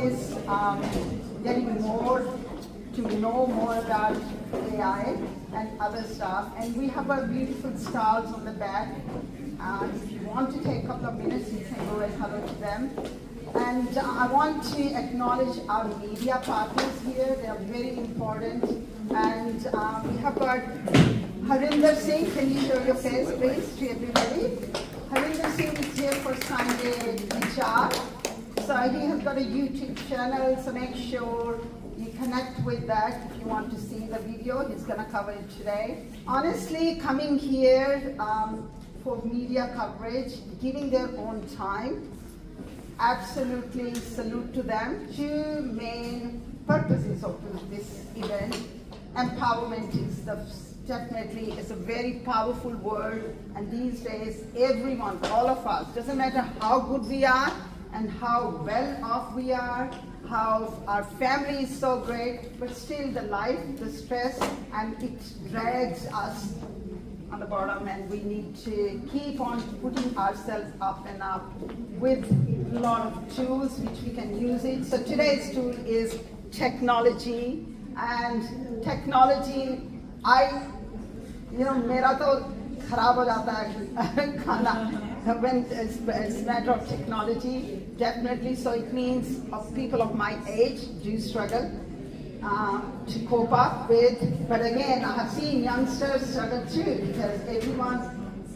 is getting more to know more about AI and other stuff. And we have our beautiful stalls on the back. If you want to take a couple of minutes, you can go and hello to them. And I want to acknowledge our media partners here. They are very important. And we have got Harinder Singh. Can you show your face, please, to everybody? Harinder Singh is here for Sunday Vichar. So he has got a YouTube channel, so make sure you connect with that if you want to see the video. He's going to cover it today. Honestly, coming here for media coverage, giving their own time, absolutely salute to them. Two main purposes of this event. Empowerment is definitely is a very powerful word, and these days everyone, all of us, doesn't matter how good we are and how well off we are, how our family is so great, but still the life, the stress, and it drags us on the bottom, and we need to keep on putting ourselves up and up with a lot of tools which we can use it. So today's tool is technology, and technology, मेरा तो खराब हो जाता है खाना when it's a matter of technology, definitely. So it means people of my age do struggle to cope up with, but again, I have seen youngsters struggle too, because everyone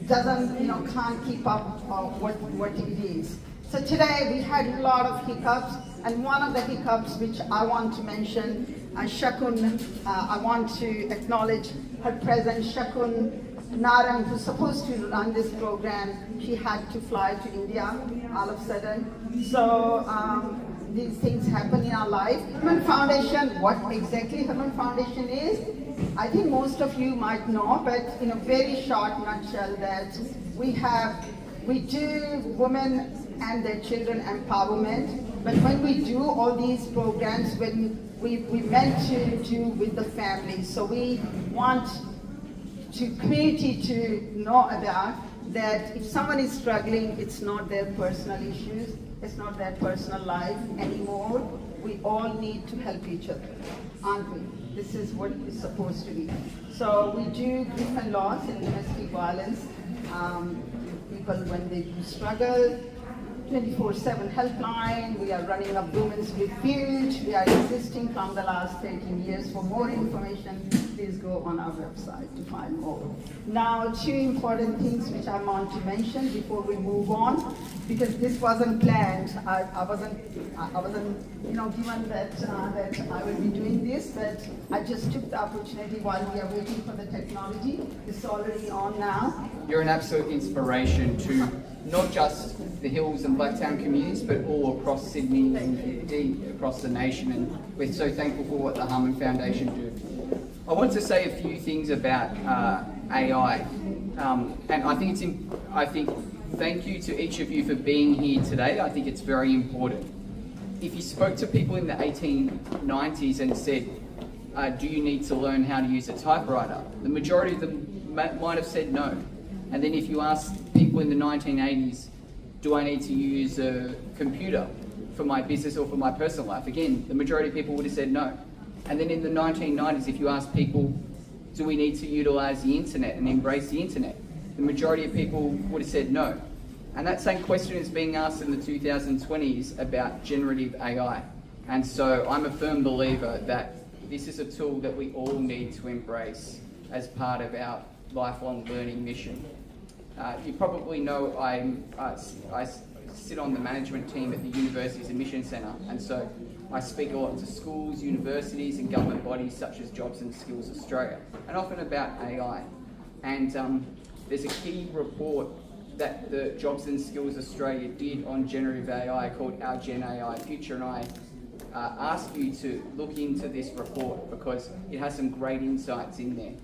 doesn't, can't keep up what it is. So today we had a lot of hiccups, and one of the hiccups which I want to mention, Shakun, I want to acknowledge her presence. Shakun Narang, who's supposed to run this program, she had to fly to India all of a sudden. So these things happen in our life. Herman Foundation, what exactly Herman Foundation is, I think most of you might know, but in a very short nutshell, that we do women and their children empowerment, but when we do all these programs, when we meant to do with the family, so we want community to know about that if someone is struggling, it's not their personal issues, it's not their personal life anymore. We all need to help each other, aren't we? This is what it's supposed to be. So we do grief and loss and domestic violence. People when they do struggle, 24/7 helpline. We are running a women's refuge. We are existing from the last 13 years. For more information, please go on our website to find more. Now, two important things which I want to mention before we move on, because this wasn't planned. I wasn't given that I will be doing this, but I just took the opportunity while we are waiting for the technology. It's already on now. You're an absolute inspiration to not just the Hills and Blacktown communities, but all across Sydney and indeed across the nation, and we're so thankful for what the Harman Foundation do. I want to say a few things about AI, and I think thank you to each of you for being here today. I think it's very important. If you spoke to people in the 1890s and said, do you need to learn how to use a typewriter? The majority of them might have said no. And then if you ask people in the 1980s, do I need to use a computer for my business or for my personal life? Again, the majority of people would have said no. And then in the 1990s, if you ask people, do we need to utilize the internet and embrace the internet? The majority of people would have said no. And that same question is being asked in the 2020s about generative AI. And so I'm a firm believer that this is a tool that we all need to embrace as part of our lifelong learning mission. You probably know I sit on the management team at the University's Admission Centre, and so I speak a lot to schools, universities and government bodies such as Jobs and Skills Australia, and often about AI. And there's a key report that the Jobs and Skills Australia did on generative AI called Our Gen AI Future, and I ask you to look into this report because it has some great insights in there.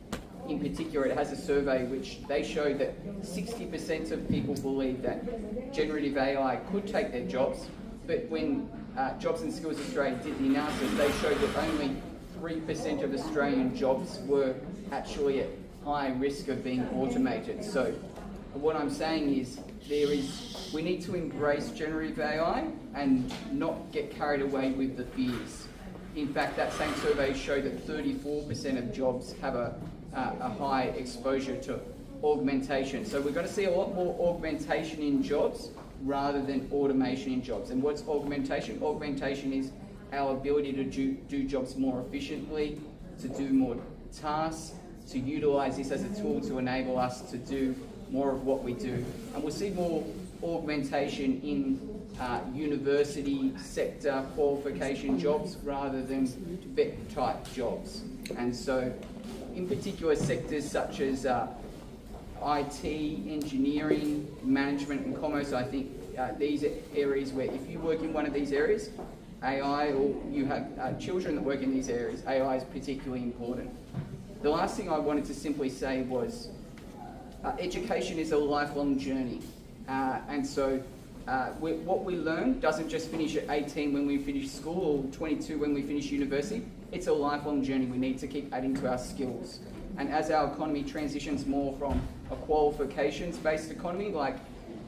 In particular, it has a survey which they show that 60% of people believe that generative AI could take their jobs, but when Jobs and Skills Australia did the analysis, they showed that only 3% of Australian jobs were actually at high risk of being automated. So what I'm saying is we need to embrace generative AI and not get carried away with the fears. In fact, that same survey showed that 34% of jobs have a high exposure to augmentation. So we're going to see a lot more augmentation in jobs rather than automation in jobs. And what's augmentation? Augmentation is our ability to do jobs more efficiently, to do more tasks, to utilise this as a tool to enable us to do more of what we do. And we'll see more augmentation in university sector qualification jobs rather than vet type jobs. And so in particular sectors such as IT, engineering, management and commerce, I think these are areas where if you work in one of these areas, AI, or you have children that work in these areas, AI is particularly important. The last thing I wanted to simply say was education is a lifelong journey. And so what we learn doesn't just finish at 18 when we finish school or 22 when we finish university. It's a lifelong journey. We need to keep adding to our skills. And as our economy transitions more from a qualifications-based economy, like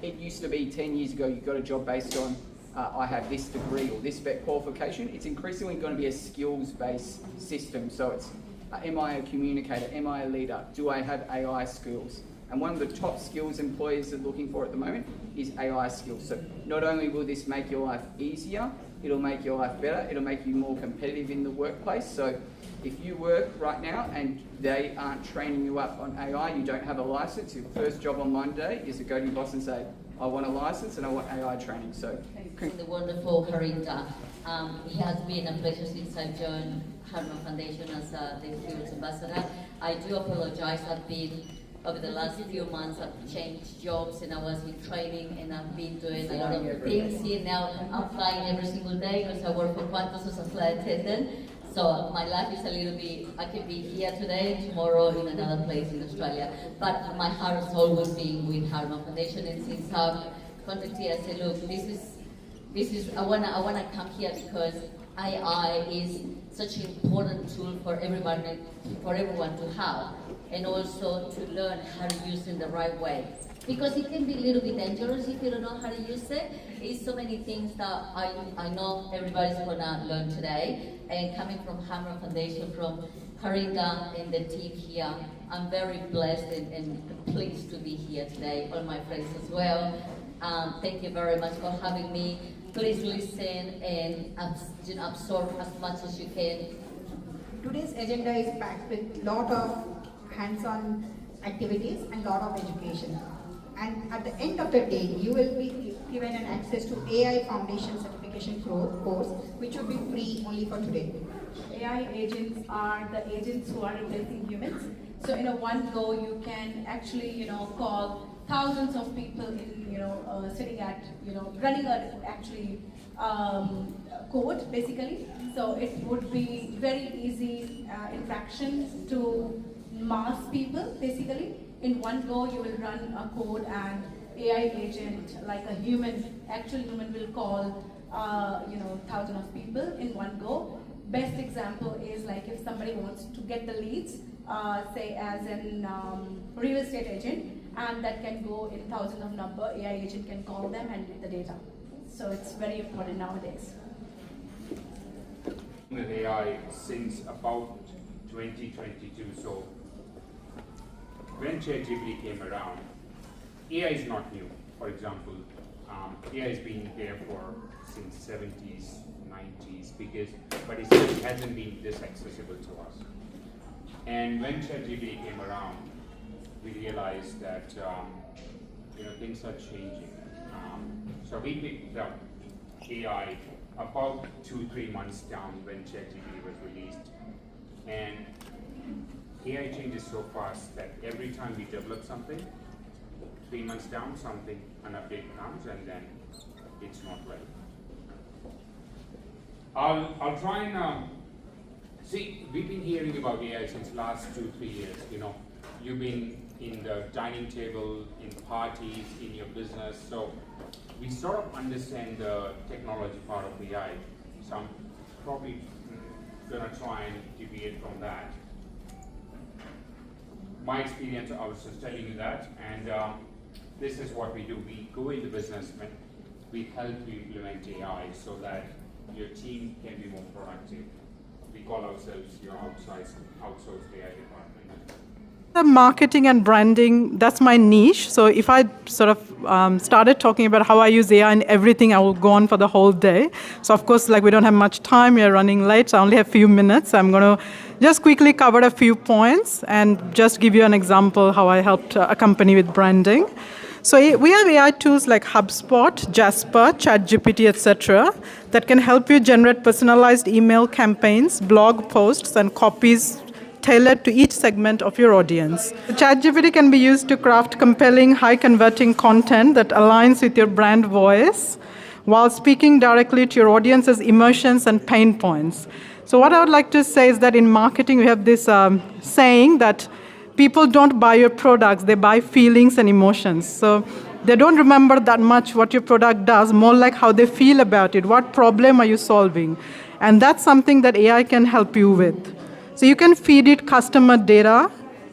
it used to be 10 years ago, you got a job based on I have this degree or this vet qualification, it's increasingly going to be a skills-based system. So it's am I a communicator? Am I a leader? Do I have AI skills? And one of the top skills employers are looking for at the moment is AI skills. So not only will this make your life easier, it'll make your life better, it'll make you more competitive in the workplace. So if you work right now and they aren't training you up on AI, you don't have a license, your first job on Monday is to go to your boss and say, I want a license and I want AI training. So the wonderful Harinda. It has been a pleasure since I joined Harman Foundation as the Experience Ambassador. I do apologize. I've been, over the last few months, I've changed jobs and I was in training and I've been doing a lot of things here. Now I'm flying every single day because I work for Qantas as a flight attendant. So my life is a little bit, I can be here today, tomorrow in another place in Australia. But my heart has always been with Harman Foundation, and since I've contacted you, I said, look, this is I wanna come here because AI is such an important tool for everyone to have, and also to learn how to use it in the right way. Because it can be a little bit dangerous if you don't know how to use it. It's so many things that I know everybody's gonna learn today. And coming from Harman Foundation, from Harinda and the team here, I'm very blessed and pleased to be here today. All my friends as well. Thank you very much for having me. Please listen and absorb as much as you can. Today's agenda is packed with a lot of hands-on activities and a lot of education. And at the end of the day, you will be given an access to AI Foundation Certification course, which will be free only for today. AI agents are the agents who are replacing humans. So in a one go, you can actually, call thousands of people in, sitting at, running a actually code basically. So it would be very easy interaction to mass people basically. In one go, you will run a code and AI agent, like a human, actual human will call, thousands of people in one go. Best example is like if somebody wants to get the leads, say as an real estate agent, and that can go in thousands of number, AI agent can call them and get the data. So it's very important nowadays. AI since about 2022, so when ChatGPT came around, AI is not new. For example, AI has been there since 70s, 90s, but it still hasn't been this accessible to us. And when ChatGPT came around, we realized that things are changing. So we picked up AI about 2-3 months down when ChatGPT was released, and AI changes so fast that every time we develop something, 3 months down, an update comes, and then it's not ready. I'll try and see. We've been hearing about AI since last 2-3 years. You've been in the dining table, in parties, in your business. So we sort of understand the technology part of AI. So I'm probably gonna try and deviate from that. My experience, I was just telling you that, and this is what we do. We go into business, we help you implement AI so that your team can be more productive. We call ourselves your outsourced AI department. The marketing and branding, that's my niche. So if I sort of started talking about how I use AI in everything, I will go on for the whole day. So of course, like we don't have much time, we are running late, so I only have a few minutes. I'm going to just quickly cover a few points and just give you an example how I helped a company with branding. So we have AI tools like HubSpot, Jasper, ChatGPT, etc. that can help you generate personalized email campaigns, blog posts, and copies tailored to each segment of your audience. ChatGPT can be used to craft compelling, high-converting content that aligns with your brand voice while speaking directly to your audience's emotions and pain points. So what I would like to say is that in marketing, we have this saying that people don't buy your products, they buy feelings and emotions. So they don't remember that much what your product does, more like how they feel about it. What problem are you solving? And that's something that AI can help you with. So you can feed it customer data,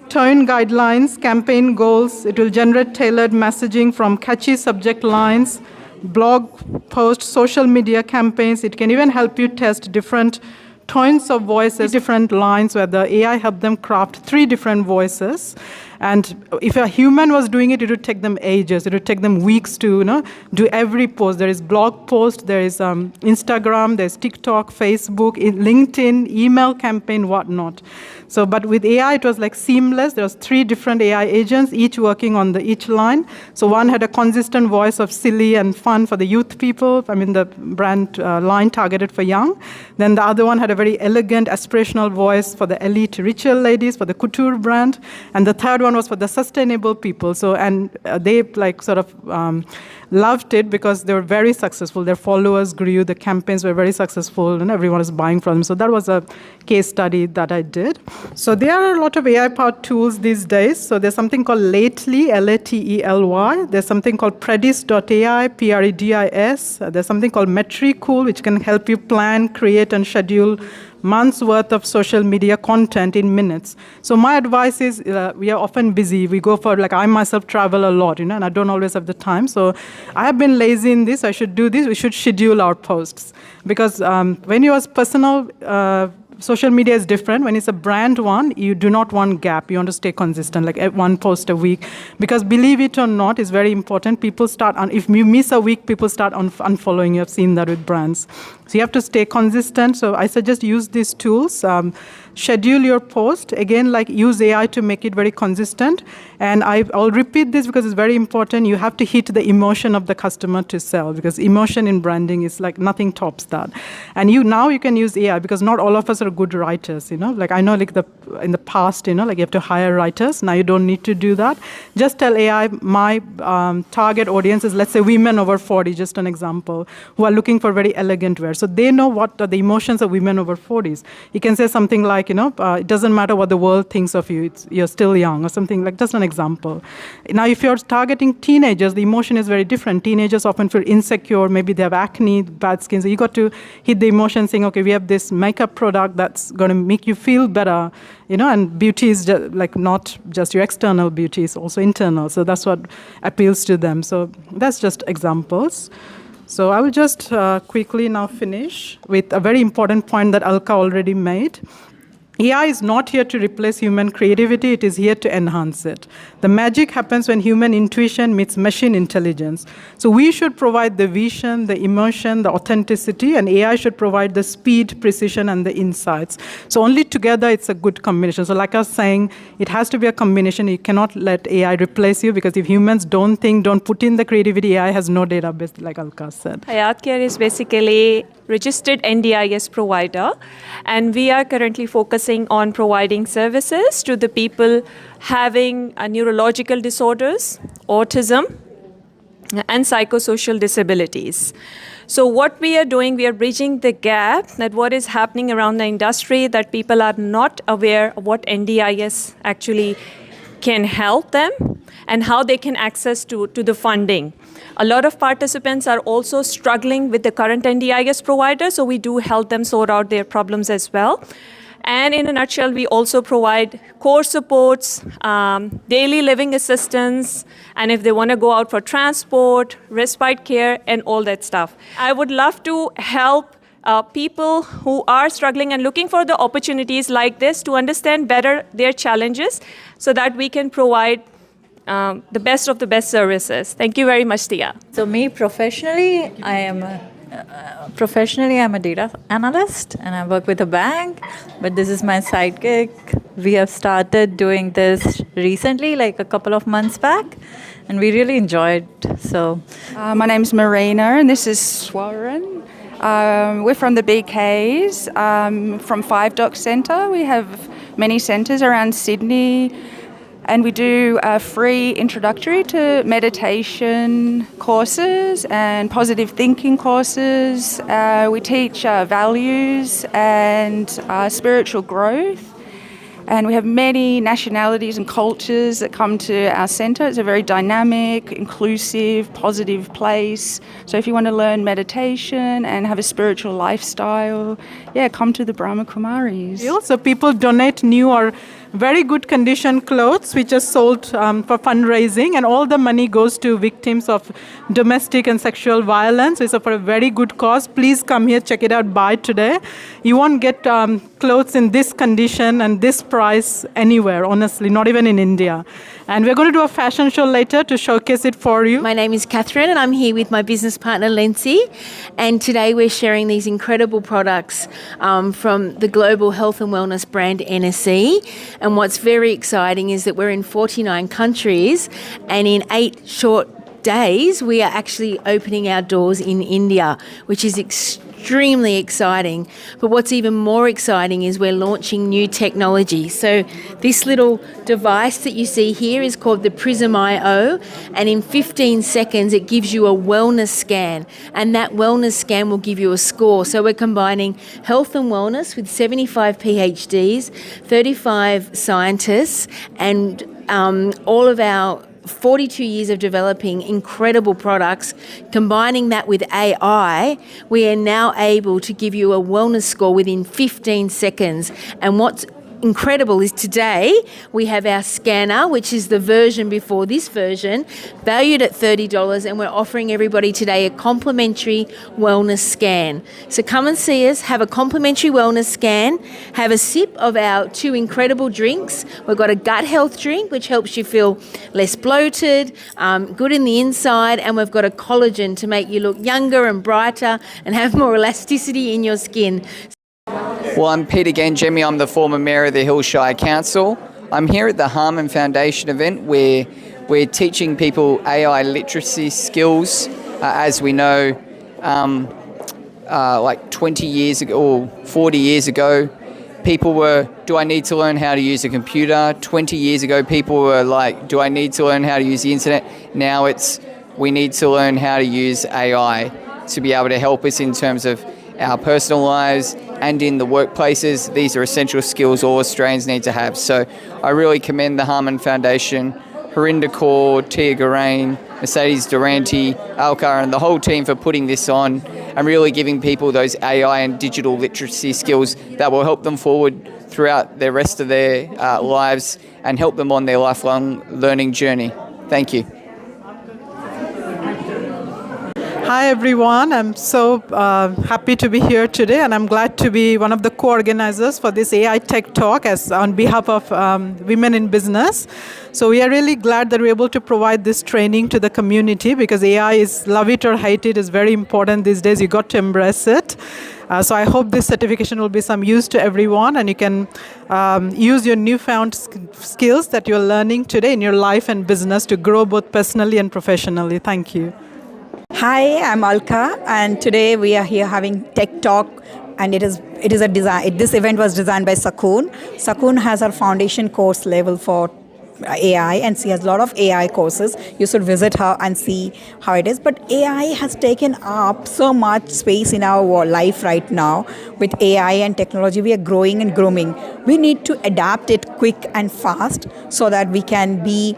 tone guidelines, campaign goals. It will generate tailored messaging from catchy subject lines, blog posts, social media campaigns. It can even help you test different tones of voices, different lines, where the AI helped them craft 3 different voices. And if a human was doing it, it would take them ages. It would take them weeks to do every post. There is blog post, there is Instagram, there's TikTok, Facebook, LinkedIn, email campaign, whatnot. So, but with AI, it was like seamless. There was 3 different AI agents, each working on each line. So one had a consistent voice of silly and fun for the youth people. I mean, the brand line targeted for young. Then the other one had a very elegant, aspirational voice for the elite ritual ladies, for the couture brand. And the third one was for the sustainable people. So, and they like sort of loved it because they were very successful. Their followers grew, the campaigns were very successful, and everyone is buying from them. So that was a case study that I did. So there are a lot of AI-powered tools these days. So there's something called Lately, L-A-T-E-L-Y. There's something called Predis.ai, P-R-E-D-I-S. There's something called Metricool, which can help you plan, create, and schedule months worth of social media content in minutes. So my advice is we are often busy. We go for, like I myself travel a lot, and I don't always have the time. So I have been lazy in this. I should do this. We should schedule our posts. Because when you are personal, social media is different. When it's a brand one, you do not want gap. You want to stay consistent, like one post a week. Because believe it or not, it's very important. People start, if you miss a week, people start unfollowing you. I've seen that with brands. So you have to stay consistent. So I suggest use these tools. Schedule your post. Again, like use AI to make it very consistent. And I'll repeat this because it's very important. You have to hit the emotion of the customer to sell, because emotion in branding is like nothing tops that. And now you can use AI, because not all of us are good writers. Like I know, like in the past, like you have to hire writers. Now you don't need to do that. Just tell AI, my target audience is, let's say, women over 40, just an example, who are looking for very elegant wear. So they know what are the emotions of women over 40s. You can say something like, it doesn't matter what the world thinks of you, you're still young, or something like, just an example. Now, if you're targeting teenagers, the emotion is very different. Teenagers often feel insecure, maybe they have acne, bad skin. So you got to hit the emotion saying, okay, we have this makeup product that's going to make you feel better, and beauty is like not just your external beauty, it's also internal. So that's what appeals to them. So that's just examples. So I will just quickly now finish with a very important point that Alka already made. AI is not here to replace human creativity, it is here to enhance it. The magic happens when human intuition meets machine intelligence. So we should provide the vision, the emotion, the authenticity, and AI should provide the speed, precision, and the insights. So only together it's a good combination. So like I was saying, it has to be a combination. You cannot let AI replace you, because if humans don't think, don't put in the creativity, AI has no database, like Alka said. HayatCare is basically registered NDIS provider, and we are currently focusing on providing services to the people having neurological disorders, autism, and psychosocial disabilities. So what we are doing, we are bridging the gap that what is happening around the industry, that people are not aware of what NDIS actually can help them and how they can access to the funding. A lot of participants are also struggling with the current NDIS provider, so we do help them sort out their problems as well. And in a nutshell, we also provide core supports, daily living assistance, and if they want to go out for transport, respite care, and all that stuff. I would love to help people who are struggling and looking for the opportunities like this to understand better their challenges so that we can provide the best of the best services. Thank you very much, Tia. So me professionally, I'm a data analyst and I work with a bank, but this is my side gig. We have started doing this recently, like a couple of months back, and we really enjoyed. So, my name's Marina, and this is Swaran. We're from the BKs, from Five Dock Centre. We have many centres around Sydney. And we do free introductory to meditation courses and positive thinking courses. We teach values and spiritual growth. And we have many nationalities and cultures that come to our centre. It's a very dynamic, inclusive, positive place. So if you want to learn meditation and have a spiritual lifestyle, come to the Brahma Kumaris. So people donate new or very good condition clothes which are sold for fundraising, and all the money goes to victims of domestic and sexual violence. It's for a very good cause. Please come here, check it out, buy today. You won't get clothes in this condition and this price anywhere, honestly, not even in India. And we're going to do a fashion show later to showcase it for you. My name is Catherine and I'm here with my business partner Lindsay, and today we're sharing these incredible products from the global health and wellness brand NSE. And what's very exciting is that we're in 49 countries, and in 8 short days we are actually opening our doors in India, which is extremely exciting. But what's even more exciting is we're launching new technology. So this little device that you see here is called the Prism IO, and in 15 seconds it gives you a wellness scan, and that wellness scan will give you a score. So we're combining health and wellness with 75 PhDs, 35 scientists, and all of our 42 years of developing incredible products. Combining that with AI, we are now able to give you a wellness score within 15 seconds. And what's incredible is today we have our scanner, which is the version before this version, valued at $30, and we're offering everybody today a complimentary wellness scan. So come and see us, have a complimentary wellness scan, have a sip of our 2 incredible drinks. We've got a gut health drink, which helps you feel less bloated, good in the inside, and we've got a collagen to make you look younger and brighter and have more elasticity in your skin. Well, I'm Peter Gangemi. I'm the former Mayor of the Hillshire Council. I'm here at the Harman Foundation event where we're teaching people AI literacy skills. As we know, like 20 years ago or 40 years ago, people were, do I need to learn how to use a computer? 20 years ago, people were like, do I need to learn how to use the internet? Now it's, we need to learn how to use AI to be able to help us in terms of our personal lives and in the workplaces. These are essential skills all Australians need to have. So I really commend the Harman Foundation, Harinder Kaur, Tia Garain, Mercedes Durante, Alcar and the whole team for putting this on and really giving people those AI and digital literacy skills that will help them forward throughout the rest of their lives and help them on their lifelong learning journey. Thank you. Hi everyone, I'm so happy to be here today, and I'm glad to be one of the co-organizers for this AI Tech Talk as on behalf of Women in Business. So we are really glad that we're able to provide this training to the community, because AI is, love it or hate it, is very important these days. You got to embrace it. So I hope this certification will be some use to everyone, and you can use your newfound skills that you're learning today in your life and business to grow both personally and professionally. Thank you. Hi, I'm Alka, and today we are here having Tech Talk, and it is a design. This event was designed by Sakun. Sakun has her foundation course level for AI, and she has a lot of AI courses. You should visit her and see how it is. But AI has taken up so much space in our life right now. With AI and technology, we are growing and grooming. We need to adapt it quick and fast so that we can be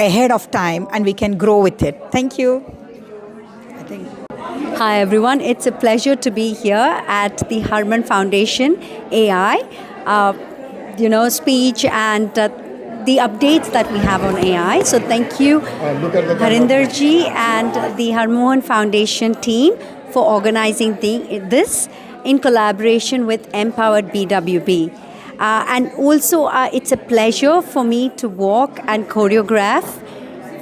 ahead of time and we can grow with it. Thank you. Hi everyone, it's a pleasure to be here at the Harman Foundation AI. speech and the updates that we have on AI. So thank you, Harinder ji and the Harmohan Foundation team for organizing this in collaboration with Empowered BWB. And also, it's a pleasure for me to walk and choreograph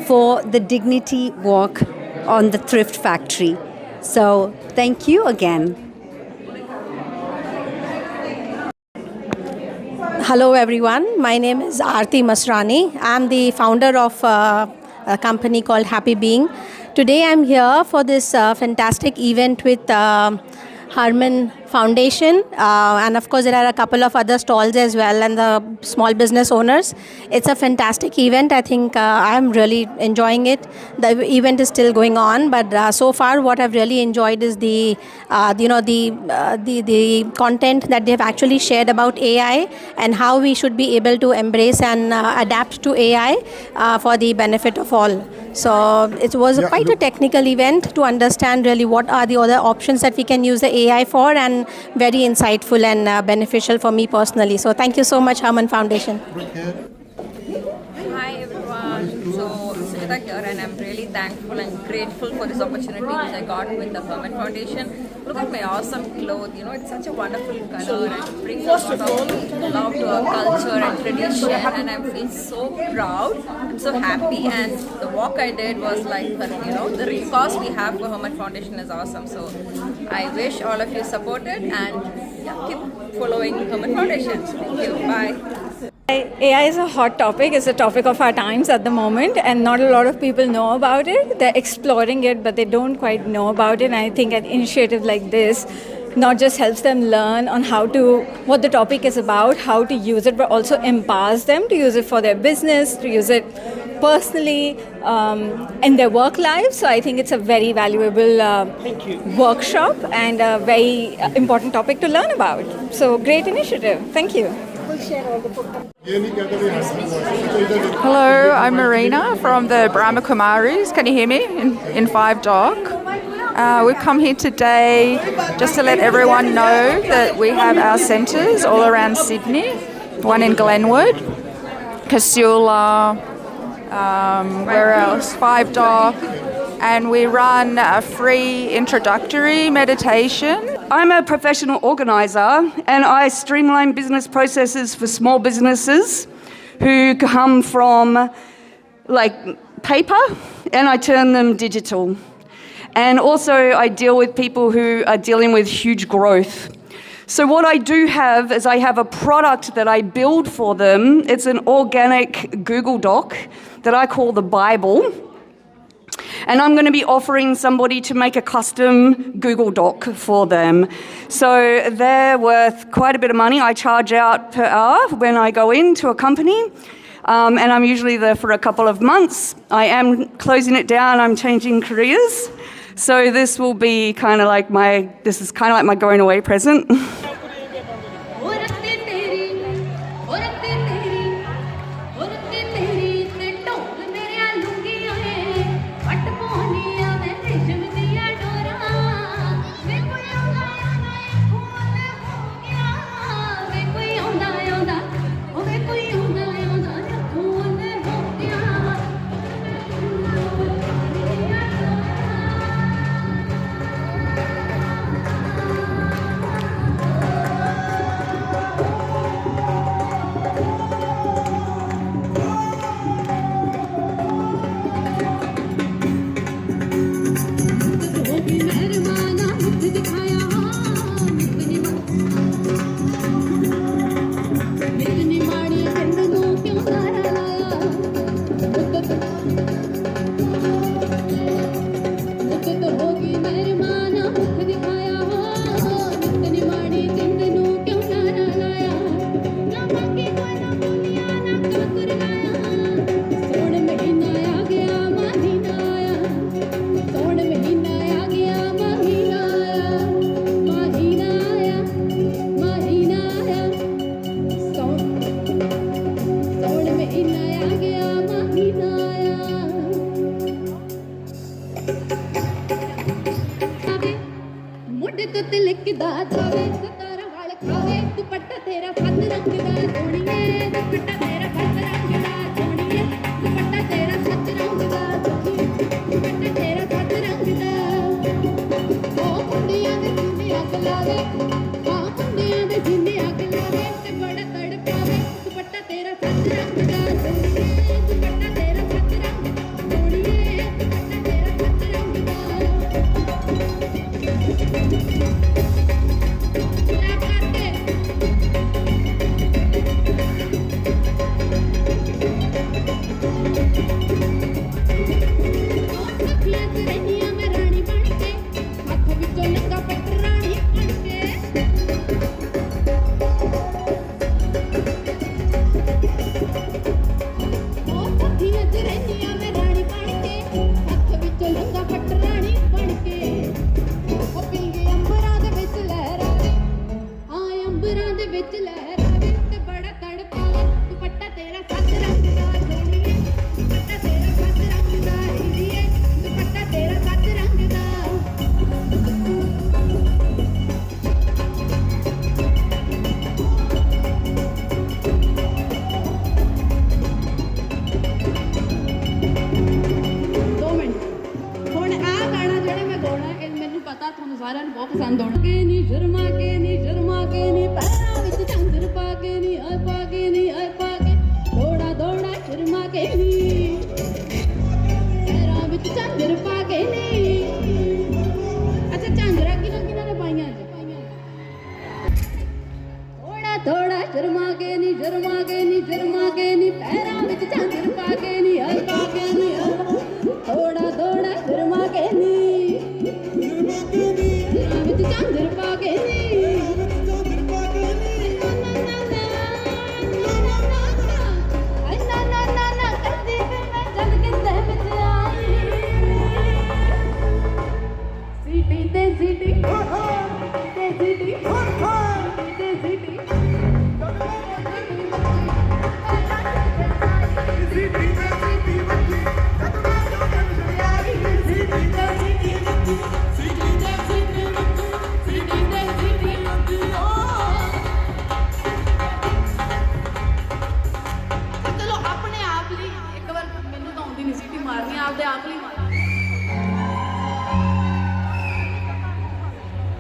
for the Dignity Walk on the Thrift Factory. So thank you again. Hello everyone, my name is Aarti Masrani. I'm the founder of a company called Happy Being. Today I'm here for this fantastic event with Harman Foundation, and of course there are a couple of other stalls as well and the small business owners. It's a fantastic event. I think I'm really enjoying it. The event is still going on, but so far what I've really enjoyed is the content that they've actually shared about AI and how we should be able to embrace and adapt to AI for the benefit of all. So it was quite a technical event to understand really what are the other options that we can use the AI for, and very insightful and beneficial for me personally. So thank you so much, Harman Foundation. Hi everyone, so Sujita here, and I'm really thankful and grateful for this opportunity which I got with the Harman Foundation. Look at my awesome clothes, it's such a wonderful color and it brings a lot of love to our culture and tradition, and I feel so proud. I'm so happy, and the walk I did was like, the cause we have for Harman Foundation is awesome. So I wish all of you support it and keep following Harman Foundation. Thank you. Bye. AI is a hot topic. It's a topic of our times at the moment, and not a lot of people know about it. They're exploring it, but they don't quite know about it. And I think an initiative like this not just helps them learn on what the topic is about, how to use it, but also empowers them to use it for their business, to use it personally in their work lives. So I think it's a very valuable workshop and a very important topic to learn about. So great initiative. Thank you. Hello, I'm Marina from the Brahma Kumaris. Can you hear me? In 5 Dock. We've come here today just to let everyone know that we have our centres all around Sydney. One in Glenwood, Casula, where else? 5 Dock. And we run a free introductory meditation. I'm a professional organiser, and I streamline business processes for small businesses who come from paper, and I turn them digital. And also I deal with people who are dealing with huge growth. So what I do have is I have a product that I build for them. It's an organic Google Doc that I call the Bible. And I'm going to be offering somebody to make a custom Google Doc for them. So they're worth quite a bit of money. I charge out per hour when I go into a company. And I'm usually there for a couple of months. I am closing it down. I'm changing careers. So this will be kind of like my going away present. ਸਾਰਿਆਂ ਨੂੰ ਬਹੁਤ ਪਸੰਦ ਆਉਣਾ ਕੇ ਨੀ ਸ਼ਰਮਾ ਕੇ ਨੀ ਪੈਰਾਂ ਵਿੱਚ ਝਾਂਜਰ ਪਾ ਕੇ ਨੀ ਆਏ ਪਾ ਕੇ ਨੀ ਆਏ ਪਾ ਕੇ ਥੋੜਾ ਥੋੜਾ ਸ਼ਰਮਾ ਕੇ ਨੀ ਪੈਰਾਂ ਵਿੱਚ ਝਾਂਜਰ ਪਾ ਕੇ ਨੀ ਅੱਛਾ ਝਾਂਜਰਾਂ ਕਿਹਨਾਂ ਨੇ ਪਾਈਆਂ ਅੱਜ ਥੋੜਾ ਥੋੜਾ ਸ਼ਰਮਾ ਕੇ ਨੀ ਪੈਰਾਂ ਵਿੱਚ ਝਾਂਜਰ ਪਾ ਕੇ ਨੀ ਆਏ ਪਾ ਕੇ ਨੀ ਥੋੜਾ ਥੋੜਾ ਸ਼ਰਮਾ ਕੇ ਨੀ ਝਾਂਜਰ ਪਾ ਕੇ ਨੀ ਨਾ ਕਰਦੀ ਫਿਰ ਮੈਂ ਚੱਲ ਕਿਤੇ ਵਿੱਚ ਆਈ ਸੀਟੀ ਤੇ ਸੀਟੀ ਤੇ ਸੀਟੀ ਤੇ ਸੀਟੀ ਚਲੋ ਆਪਣੇ ਆਪ ਲਈ ਇੱਕ ਵਾਰ ਮੈਨੂੰ ਤਾਂ ਆਉਂਦੀ ਨਹੀਂ ਸੀਟੀ ਮਾਰਨੀ ਆਪਦੇ ਆਪ ਲਈ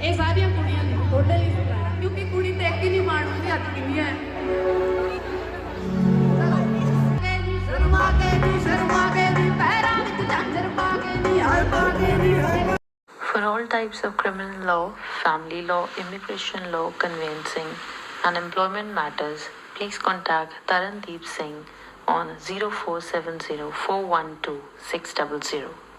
ਇਹ ਸਾਰੀਆਂ ਕੁੜੀਆਂ ਲਈ ਤੁਹਾਡੇ ਲਈ ਸਿਖਾਇਆ ਕਿਉਂਕਿ ਕੁੜੀ ਤੇ ਇੱਕ ਹੀ ਨਹੀਂ ਮਾਣ ਹੁੰਦੀ ਅੱਜ ਕਿੰਨੀਆਂ ਹੈ For all types of criminal law, family law, immigration law, conveyancing, and employment matters, please contact Tarandeep Singh on 0470 412 600.